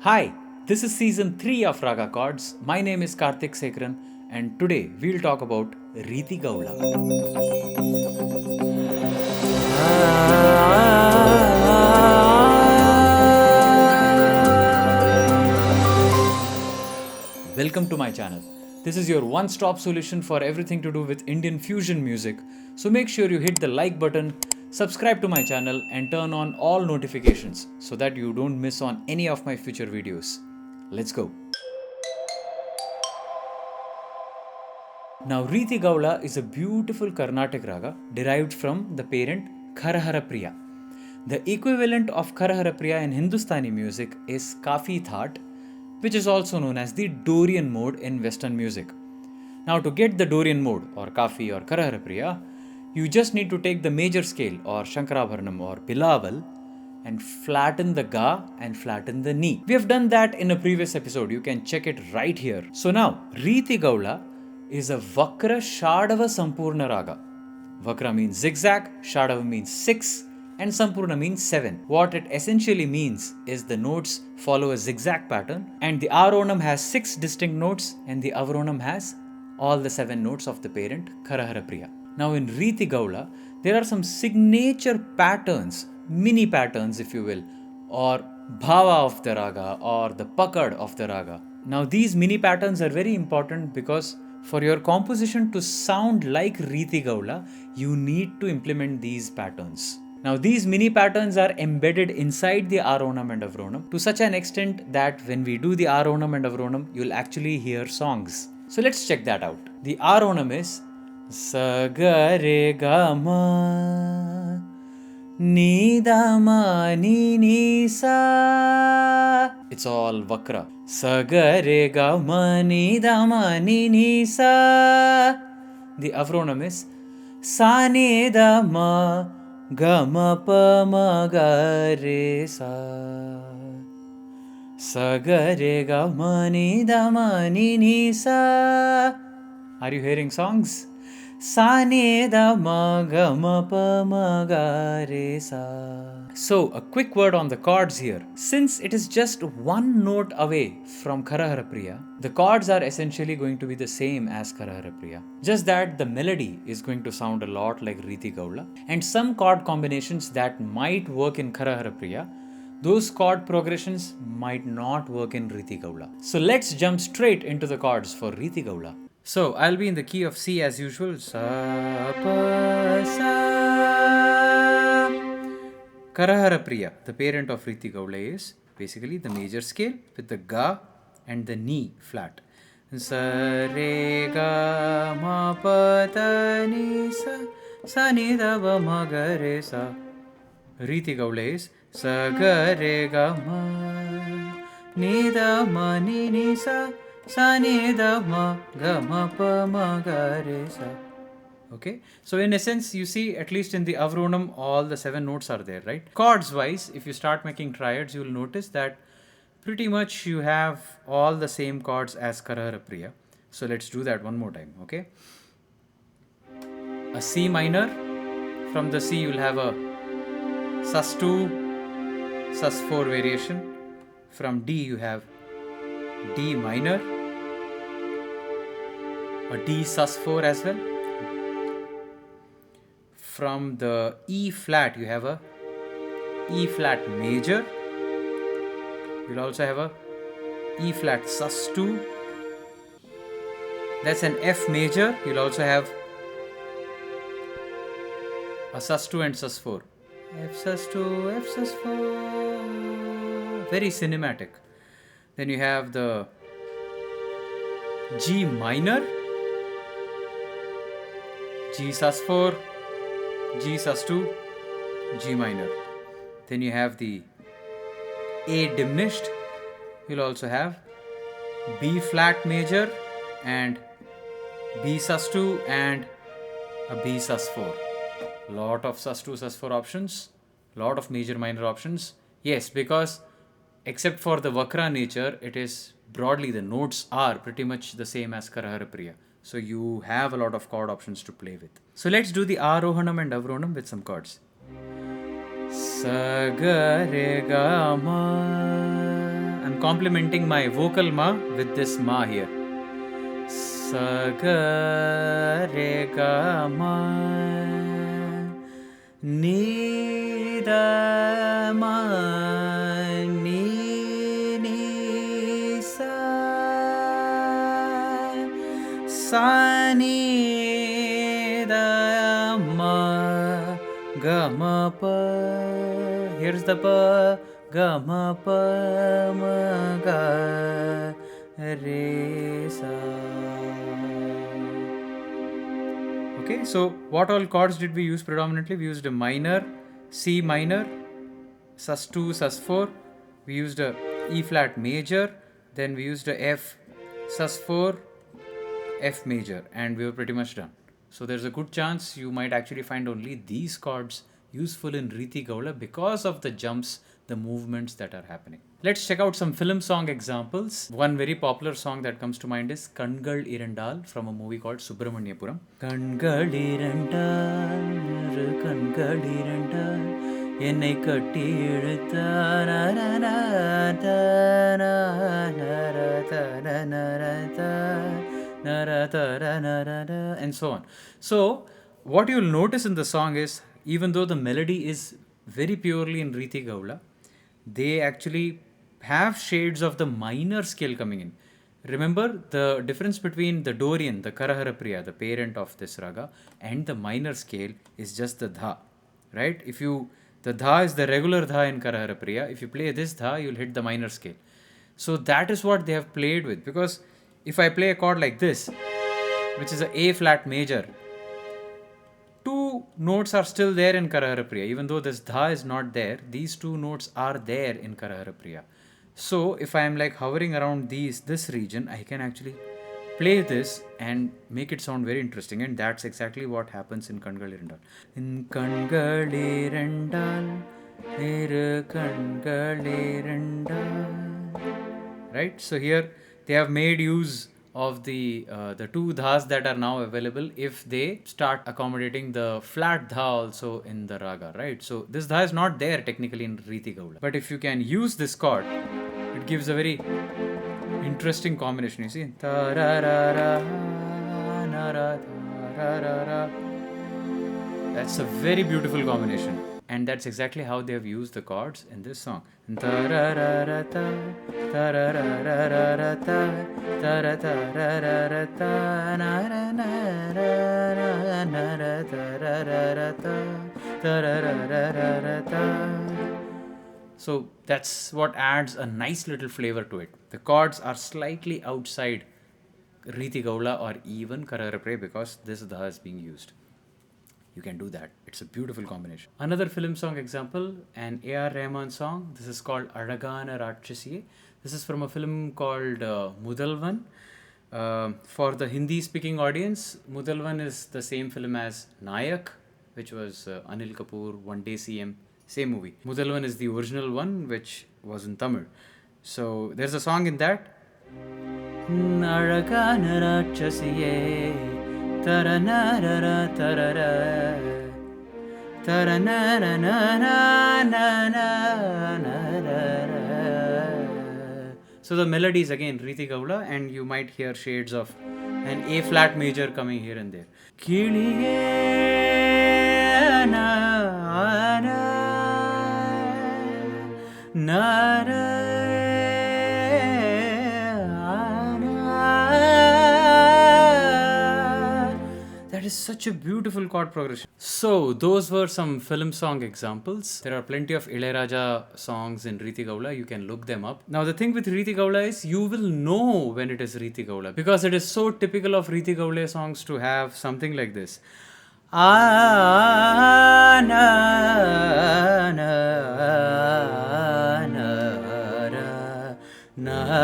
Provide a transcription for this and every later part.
Hi, this is season 3 of Raga Chords. My name is Karthik Sekran and today we'll talk about Reethigowla. Welcome to my channel. This is your one-stop solution for everything to do with Indian fusion music. So make sure you hit the like button, subscribe to my channel and turn on all notifications so that you don't miss on any of my future videos. Let's go. Now Reethigowla is a beautiful Carnatic raga derived from the parent Kharaharapriya. The equivalent of Kharaharapriya in Hindustani music is Kaafi Thaat, which is also known as the Dorian mode in Western music. Now to get the Dorian mode or Kaafi or Kharaharapriya, you just need to take the major scale or Shankarabharanam or Bilaval and flatten the ga and flatten the ni. We have done that in a previous episode. You can check it right here. So now Reethigowla is a Vakra Shadava Sampurna Raga. Vakra means zigzag, Shadava means 6 and Sampurna means 7. What it essentially means is the notes follow a zigzag pattern and the Aarohanam has 6 distinct notes and the Avarohanam has all the 7 notes of the parent Kharaharapriya. Now in Reethigowla, there are some signature patterns, mini patterns if you will, or bhava of the raga or the pakad of the raga. Now these mini patterns are very important because for your composition to sound like Reethigowla, you need to implement these patterns. Now these mini patterns are embedded inside the Aarohanam and Avarohanam to such an extent that when we do the Aarohanam and Avarohanam, you'll actually hear songs. So let's check that out. The Aarohanam is Sa ga re ga ma ni da ma ni sa. It's all vakra. Sa ga re ga ma ni da ma ni sa. The Avarohanam is sa ni da ma ga ma pa ma ga re sa. Sa ga re ga ma ni da ma ni sa. Are you hearing songs? Sa ni da ma ga ma pa ma ga re sa. So a quick word on the chords here. Since it is just one note away from Kharaharapriya, the chords are essentially going to be the same as Kharaharapriya. Just that the melody is going to sound a lot like Reethigowla and some chord combinations that might work in Kharaharapriya, those chord progressions might not work in Reethigowla. So let's jump straight into the chords for Reethigowla. So I'll be in the key of C as usual. Sa pa sa. Kharaharapriya, the parent of Reethigowla, is basically the major scale with the ga and the ni flat. Sa re ga ma pa da ni sa ni da ba ma ga re sa. Reethigowla is sa ga re ga ma ni da ma ni sa ni da ma ga ma pa ma ga re sa. Okay, so in essence, you see at least in the Avarohanam, all the 7 notes are there, right? Chords wise, if you start making triads, you will notice that pretty much you have all the same chords as Kharaharapriya. So let's do that one more time, okay? A C minor, from the C you'll have a sus2, sus4 variation. From D you have D minor, a D sus4 as well. From the E flat you have a E flat major. You'll also have a E flat sus2. That's an F major. You'll also have a sus2 and sus4. F sus2, F sus4. Very cinematic. Then you have the G minor, G sus4, G sus2, G minor. Then you have the A diminished. You'll also have B flat major and B sus2 and a B sus4. Lot of sus2, sus4 options, lot of major minor options. Yes, because except for the Vakra nature, it is broadly the notes are pretty much the same as Kharaharapriya. So you have a lot of chord options to play with. So let's do the Aarohanam and Avarohanam with some chords. Sa ga re ga ma. I'm I'm complementing my vocal ma with this ma here. Sa ga re ga ma ni da ma ni ni sa sa ni da ma ga ma pa. Here's the pa, ga ma pa ma ga re sa. Okay, so what all chords did we use predominantly? We used a minor, C minor, sus2, sus4. We used a E flat major. Then we used a F, sus4, F major, and we were pretty much done. So there's a good chance you might actually find only these chords useful in Reethigowla because of the jumps, the movements that are happening. Let's check out some film song examples. One very popular song that comes to mind is Kangal Irandal from a movie called Subramaniapuram. Kangal Irandal, Kangal Irandal, என்னை கட்டி and so on. So what you'll notice in the song is, even though the melody is very purely in Reethigowla, they actually have shades of the minor scale coming in. Remember the difference between the Dorian, the Kharaharapriya, the parent of this raga, and the minor scale is just the dha, right? The dha is the regular dha in Kharaharapriya. If you play this dha, you'll hit the minor scale. So that is what they have played with, because if I play a chord like this, which is a A flat major, two notes are still there in Kharaharapriya. Even though this dha is not there, these two notes are there in Kharaharapriya. So if I am like hovering around this region, I can actually play this and make it sound very interesting, and that's exactly what happens in Kangal Irandal. In Kangal Irandal, Kangal Irandal. Right? So here they have made use of the two dhas that are now available if they start accommodating the flat dha also in the raga, right? So this dha is not there technically in Reethigowla, but if you can use this chord, it gives a very interesting combination. You see, that's a very beautiful combination, and that's exactly how they have used the chords in this song. So that's what adds a nice little flavor to it. The chords are slightly outside Reethigowla or even Kharaharapriya because this dha is being used. You can do that. It's a beautiful combination. Another film song example, an A.R. Rahman song. This is called Aarohan and Avarohan. This is from a film called Mudalvan. For the Hindi speaking audience, Mudalvan is the same film as Nayak, which was Anil Kapoor, One Day CM, same movie. Mudalvan is the original one, which was in Tamil. So there's a song in that. Taranara tarara So the melodies again Reethigowla, and you might hear shades of an A flat major coming here and there. That is such a beautiful chord progression. So those were some film song examples. There are plenty of Ilayaraja songs in Reethigowla. You can look them up. Now the thing with Reethigowla is you will know when it is Reethigowla, because it is so typical of Reethigowla songs to have something like this. Na na na na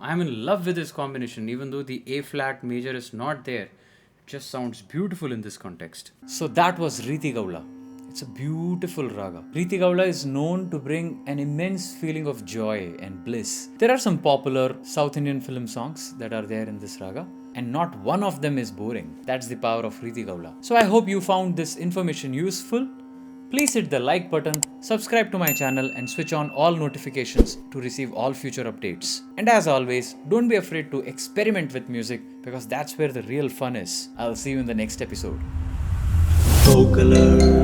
I'm in love with this combination. Even though the A flat major is not there, it just sounds beautiful in this context. So that was Reethigowla. It's a beautiful raga. Reethigowla is known to bring an immense feeling of joy and bliss. There are some popular South Indian film songs that are there in this raga, and not one of them is boring. That's the power of Reethigowla. So I hope you found this information useful. Please hit the like button, subscribe to my channel and switch on all notifications to receive all future updates. And as always, don't be afraid to experiment with music because that's where the real fun is. I'll see you in the next episode. Vocaler.